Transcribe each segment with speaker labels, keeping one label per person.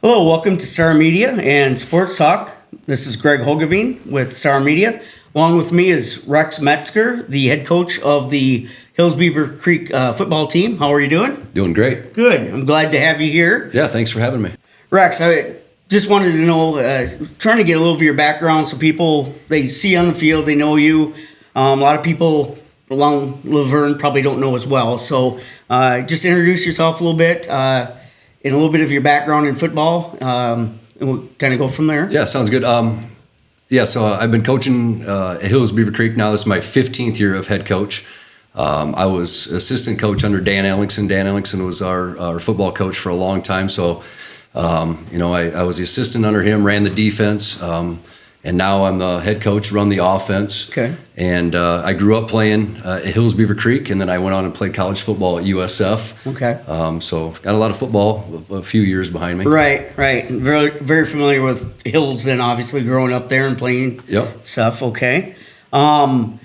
Speaker 1: Hello, welcome to Star Media and Sports Talk. This is Greg Hoogeveen with Star Media. Along with me is Rex Metzger, the head coach of the Hills-Beaver Creek football team. How are you doing?
Speaker 2: Doing great.
Speaker 1: Good. I'm glad to have you here.
Speaker 2: Yeah, thanks for having me.
Speaker 1: Rex, I just wanted to know, trying to get a little of your background so people, they see you on the field, they know you. A lot of people along Laverne probably don't know as well. So just introduce yourself a little bit and a little bit of your background in football. And we'll kind of go from there.
Speaker 2: Yeah, sounds good. So I've been coaching at Hills-Beaver Creek now. This is my 15th year of head coach. I was assistant coach under Dan Ellingson. Dan Ellingson was our football coach for a long time. So, I was the assistant under him, ran the defense, and now I'm the head coach, run the offense.
Speaker 1: Okay.
Speaker 2: And I grew up playing at Hills-Beaver Creek, and then I went on and played college football at USF.
Speaker 1: Okay.
Speaker 2: So got a lot of football, a few years behind me.
Speaker 1: Right. Very, very familiar with Hills then, obviously, growing up there and playing stuff. Okay. I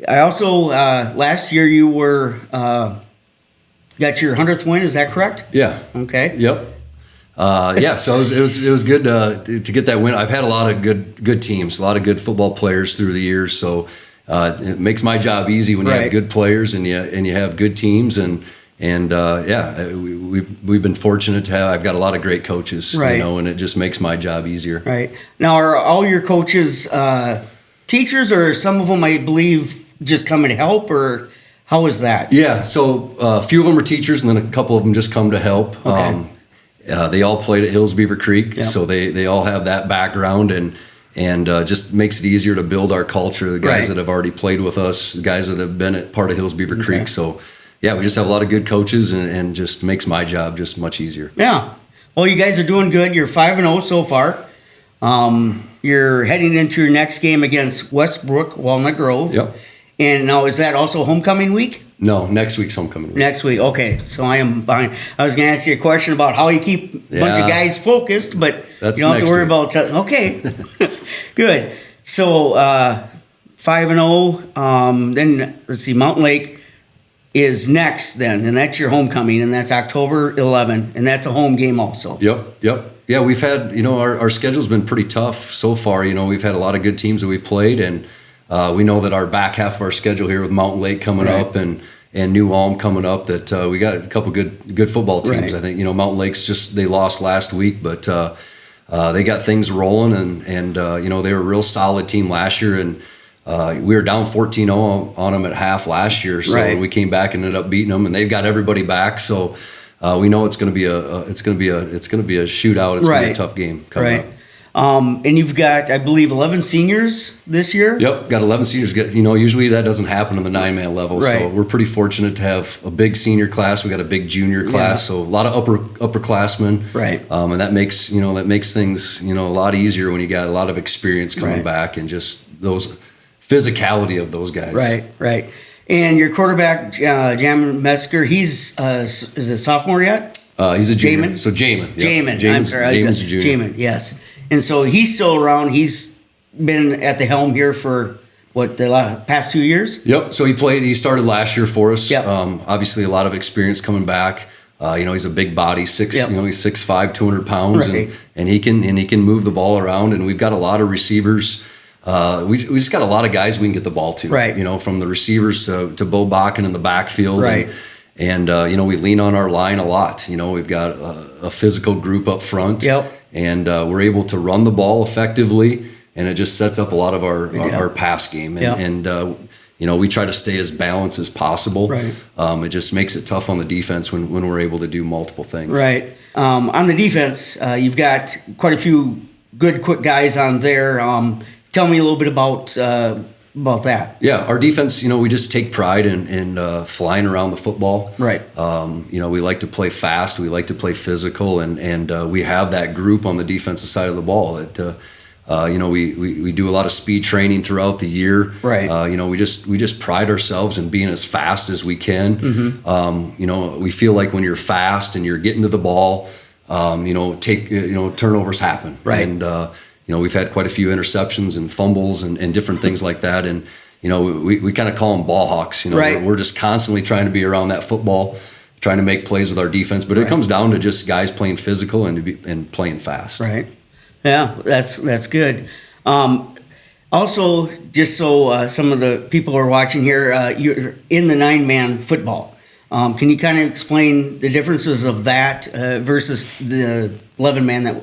Speaker 1: also, last year you were, got your 100th win, is that correct?
Speaker 2: Yeah.
Speaker 1: Okay.
Speaker 2: Yep. So it was good to get that win. I've had a lot of good teams, a lot of good football players through the years. So it makes my job easy when you have good players and you have good teams we've been fortunate to have. I've got a lot of great coaches, and it just makes my job easier.
Speaker 1: Right. Now, are all your coaches teachers, or some of them, I believe, just coming to help, or how is that?
Speaker 2: Yeah. So a few of them are teachers, and then a couple of them just come to help.
Speaker 1: Okay.
Speaker 2: They all played at Hills-Beaver Creek, so they all have that background, and just makes it easier to build our culture. The guys that have already played with us, the guys that have been at part of Hills-Beaver Creek. So, we just have a lot of good coaches, and just makes my job just much easier.
Speaker 1: Yeah. Well, you guys are doing good. You're 5-0 so far. You're heading into your next game against Westbrook, Walnut Grove.
Speaker 2: Yep.
Speaker 1: And now, is that also homecoming week?
Speaker 2: No, next week's homecoming week.
Speaker 1: Next week, okay. So I am behind. I was going to ask you a question about how you keep a bunch of guys focused, but you don't have to worry about it. Okay, good. So 5-0. Then let's see, Mountain Lake is next then, and that's your homecoming, and that's October 11, and that's a home game also.
Speaker 2: Yep. Yeah, we've had, our schedule's been pretty tough so far. We've had a lot of good teams that we played, and we know that our back half of our schedule here with Mountain Lake coming up and New Ulm coming up, that we got a couple good football teams. I think Mountain Lake's they lost last week, but they got things rolling, and they were a real solid team last year, and we were down 14-0 on them at half last year, so we came back and ended up beating them, and they've got everybody back, so we know it's going to be a shootout. It's going to be a tough game coming up.
Speaker 1: And you've got, I believe, 11 seniors this year?
Speaker 2: Yep, got 11 seniors. Usually that doesn't happen on the 9-man level, so we're pretty fortunate to have a big senior class. We got a big junior class, so a lot of upperclassmen. Right. And that makes things a lot easier when you got a lot of experience coming back, and just those physicality of those guys.
Speaker 1: Right. And your quarterback, Rex Metzger, he's is a sophomore yet?
Speaker 2: He's a junior.
Speaker 1: Jamin?
Speaker 2: So Jamin.
Speaker 1: Jamin. I'm sorry.
Speaker 2: Jamin's a junior.
Speaker 1: Jamin, yes. And so he's still around. He's been at the helm here for, the past 2 years?
Speaker 2: Yep. So he started last year for us.
Speaker 1: Yep.
Speaker 2: Obviously a lot of experience coming back. He's a big body, he's 6'5", 200 pounds, and he can move the ball around, and we've got a lot of receivers. We just got a lot of guys we can get the ball to, from the receivers to Bo Bakken in the backfield. And we lean on our line a lot. We've got a physical group up front. Yep. And we're able to run the ball effectively, and it just sets up a lot of our pass game. And we try to stay as balanced as possible. It just makes it tough on the defense when we're able to do multiple things.
Speaker 1: On the defense, you've got quite a few good, quick guys on there. Tell me a little bit about that. Yeah,
Speaker 2: our defense, we just take pride in flying around the football. We like to play fast. We like to play physical, and we have that group on the defensive side of the ball that we do a lot of speed training throughout the year. We just pride ourselves in being as fast as we can. We feel like when you're fast and you're getting to the ball, turnovers happen. And we've had quite a few interceptions and fumbles and different things like that. And we kind of call them ball hawks. We're just constantly trying to be around that football. trying to make plays with our defense. But it comes down to just guys playing physical and playing fast.
Speaker 1: Right. Yeah, that's good. Also, just so some of the people who are watching here, you're in the 9-man football. Can you kind of explain the differences of that versus the 11-man that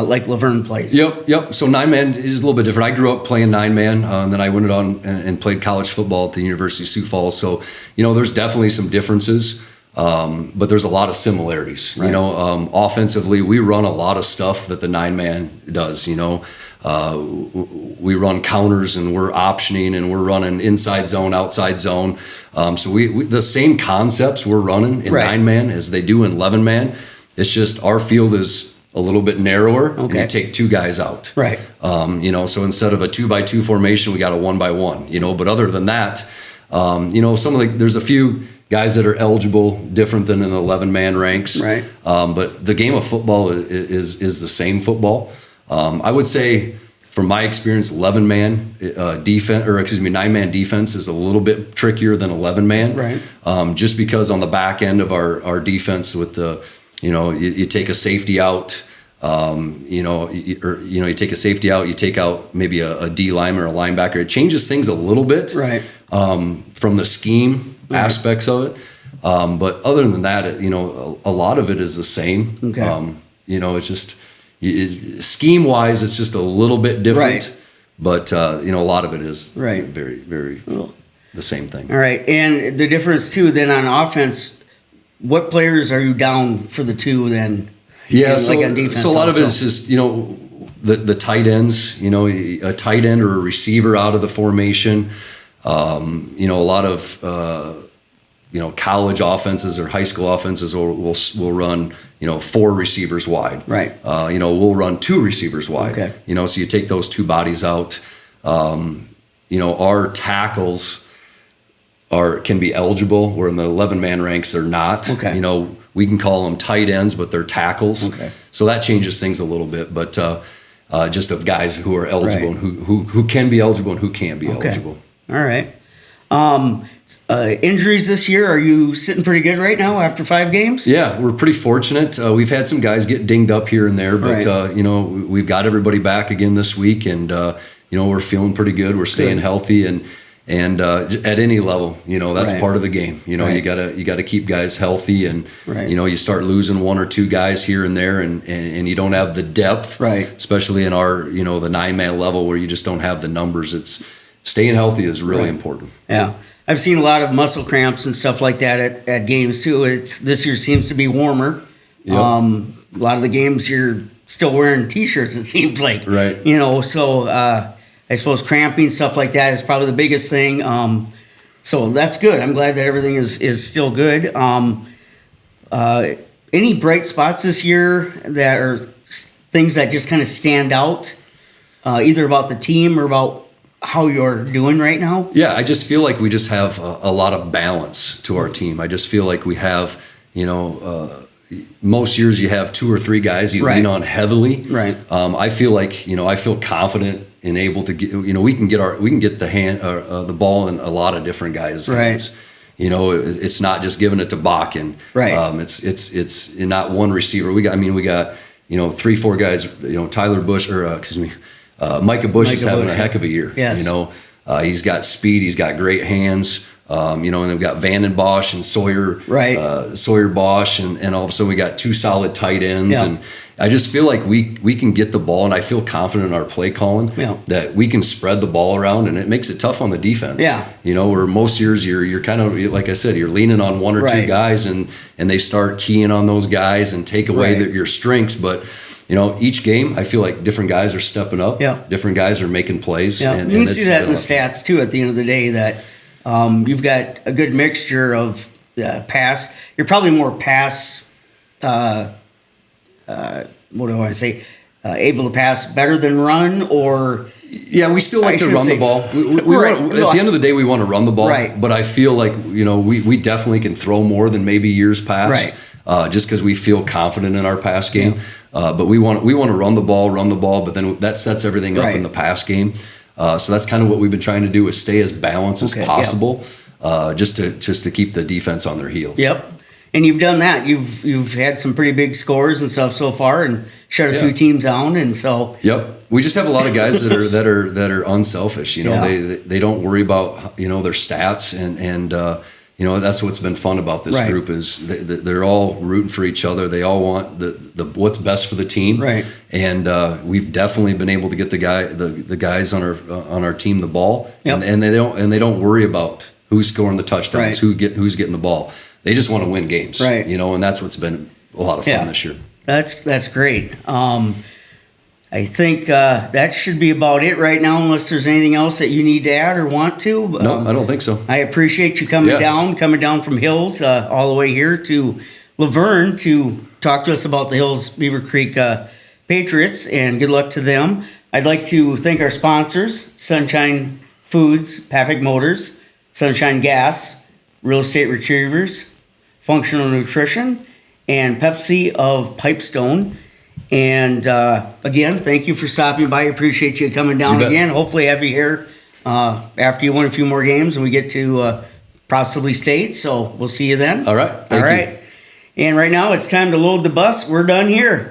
Speaker 1: like Laverne plays?
Speaker 2: Yep. So 9-man is a little bit different. I grew up playing 9-man, and then I went on and played college football at the University of Sioux Falls. So, there's definitely some differences, but there's a lot of similarities.
Speaker 1: Right.
Speaker 2: Offensively, we run a lot of stuff that the 9-man does. We run counters and we're optioning and we're running inside zone, outside zone. So we the same concepts we're running in 9-man as they do in 11-man. It's just our field is a little bit narrower, and you take 2 guys out.
Speaker 1: Right.
Speaker 2: So instead of a 2-by-2 formation, we got a 1-by-1. But other than that, there's a few guys that are eligible different than in the 11-man ranks.
Speaker 1: Right.
Speaker 2: But the game of football is the same football. I would say, from my experience, 11-man defense, 9-man defense is a little bit trickier than 11-man.
Speaker 1: Right.
Speaker 2: Just because on the back end of our defense with the, you take a safety out, you take a safety out, you take out maybe a D lineman or a linebacker. It changes things a little bit.
Speaker 1: Right.
Speaker 2: From the scheme aspects of it. But other than that, a lot of it is the same.
Speaker 1: Okay.
Speaker 2: It's just, scheme-wise, it's just a little bit different.
Speaker 1: Right.
Speaker 2: But, a lot of it is
Speaker 1: right.
Speaker 2: very, very the same thing.
Speaker 1: All right. And the difference, too, then on offense, what players are you down for the 2 then?
Speaker 2: Yeah,
Speaker 1: on defense
Speaker 2: so a lot
Speaker 1: also?
Speaker 2: of it is just, the tight ends, a tight end or a receiver out of the formation. A lot of, college offenses or high school offenses will run, 4 receivers wide.
Speaker 1: Right.
Speaker 2: We'll run 2 receivers wide.
Speaker 1: Okay.
Speaker 2: So you take those 2 bodies out. Our tackles can be eligible, where in the 11-man ranks they're not.
Speaker 1: Okay.
Speaker 2: We can call them tight ends, but they're tackles.
Speaker 1: Okay.
Speaker 2: So that changes things a little bit, but just of guys who are eligible
Speaker 1: Right.
Speaker 2: and who can be eligible and who can't be eligible.
Speaker 1: All right. Injuries this year, are you sitting pretty good right now after 5 games?
Speaker 2: Yeah, we're pretty fortunate. We've had some guys get dinged up here and there, but
Speaker 1: Right.
Speaker 2: We've got everybody back again this week, and we're feeling pretty good. We're staying healthy, and at any level, that's
Speaker 1: Right.
Speaker 2: part of the game.
Speaker 1: Right.
Speaker 2: You gotta keep guys healthy, and
Speaker 1: Right.
Speaker 2: you start losing 1 or 2 guys here and there, and you don't have the depth,
Speaker 1: Right.
Speaker 2: especially in our the 9-man level where you just don't have the numbers. It's staying healthy is really
Speaker 1: Right.
Speaker 2: important.
Speaker 1: Yeah. I've seen a lot of muscle cramps and stuff like that at games too. This year seems to be warmer.
Speaker 2: Yep.
Speaker 1: A lot of the games you're still wearing T-shirts, it seems like.
Speaker 2: Right.
Speaker 1: So I suppose cramping, stuff like that is probably the biggest thing. So that's good. I'm glad that everything is still good. Any bright spots this year that are things that just kind of stand out, either about the team or about how you're doing right now?
Speaker 2: Yeah, I just feel like we just have a lot of balance to our team. I just feel like we have, most years you have 2 or 3 guys you
Speaker 1: Right.
Speaker 2: lean on heavily.
Speaker 1: Right.
Speaker 2: I feel like, I feel confident and able to get, we can get the ball in a lot of different guys' hands. It's not just giving it to Bakken.
Speaker 1: Right.
Speaker 2: It's not one receiver. We got 3-4 guys, Tyler Bush, Micah Bush is having a heck of a year.
Speaker 1: Yes.
Speaker 2: He's got speed. He's got great hands. And they've got Vanden Bosch and Sawyer.
Speaker 1: Right.
Speaker 2: Sawyer Bosch, and all of a sudden we got 2 solid tight ends.
Speaker 1: Yeah.
Speaker 2: And I just feel like we can get the ball, and I feel confident in our play calling that we can spread the ball around, and it makes it tough on the defense.
Speaker 1: Yeah.
Speaker 2: Where most years you're kind of, like I said, you're leaning on 1 or 2
Speaker 1: Right.
Speaker 2: guys, and they start keying on those guys and take away
Speaker 1: Right.
Speaker 2: your strengths. But each game, I feel like different guys are stepping up.
Speaker 1: Yeah.
Speaker 2: Different guys are making plays.
Speaker 1: Yeah,
Speaker 2: And
Speaker 1: you can see that in the
Speaker 2: awesome.
Speaker 1: stats too. At the end of the day, that you've got a good mixture of pass. You're probably more pass. What do I want to say? Able to pass better than run, or
Speaker 2: Yeah, we still like to run the ball. We
Speaker 1: Right.
Speaker 2: at the end of the day, we want to run the ball.
Speaker 1: Right.
Speaker 2: But I feel like we definitely can throw more than maybe years past.
Speaker 1: Right.
Speaker 2: Just because we feel confident in our pass game. But we want to run the ball. But then that sets everything up
Speaker 1: Right.
Speaker 2: in the pass game. So that's kind of what we've been trying to do, is stay as balanced as
Speaker 1: Okay,
Speaker 2: possible, just to keep the defense on their heels.
Speaker 1: Yep. and you've done that. You've had some pretty big scores and stuff so far, and shut a few teams down, and so.
Speaker 2: Yep, we just have a lot of guys that are unselfish. You know, they don't worry about their stats, and that's what's been fun about this group is they're all rooting for each other. They all want the what's best for the team,
Speaker 1: right?
Speaker 2: And we've definitely been able to get the guys on our team the ball, and they don't worry about who's scoring the touchdowns, who's getting the ball. They just want to win games,
Speaker 1: right?
Speaker 2: And that's what's been a lot of fun this year.
Speaker 1: That's great. I think that should be about it right now, unless there's anything else that you need to add or want to.
Speaker 2: No, I don't think so.
Speaker 1: I appreciate you coming down from Hills all the way here to Laverne to talk to us about the Hills-Beaver Creek Patriots, and good luck to them. I'd like to thank our sponsors, Sunshine Foods, Papik Motors, Sunshine Gas, Real Estate Retrievers, Functional Nutrition, and Pepsi of Pipestone. And again, thank you for stopping by. Appreciate you coming down again. Hopefully have you here after you win a few more games and we get to possibly state. So we'll see you then.
Speaker 2: All right. Thank you.
Speaker 1: And right now it's time to load the bus. We're done here.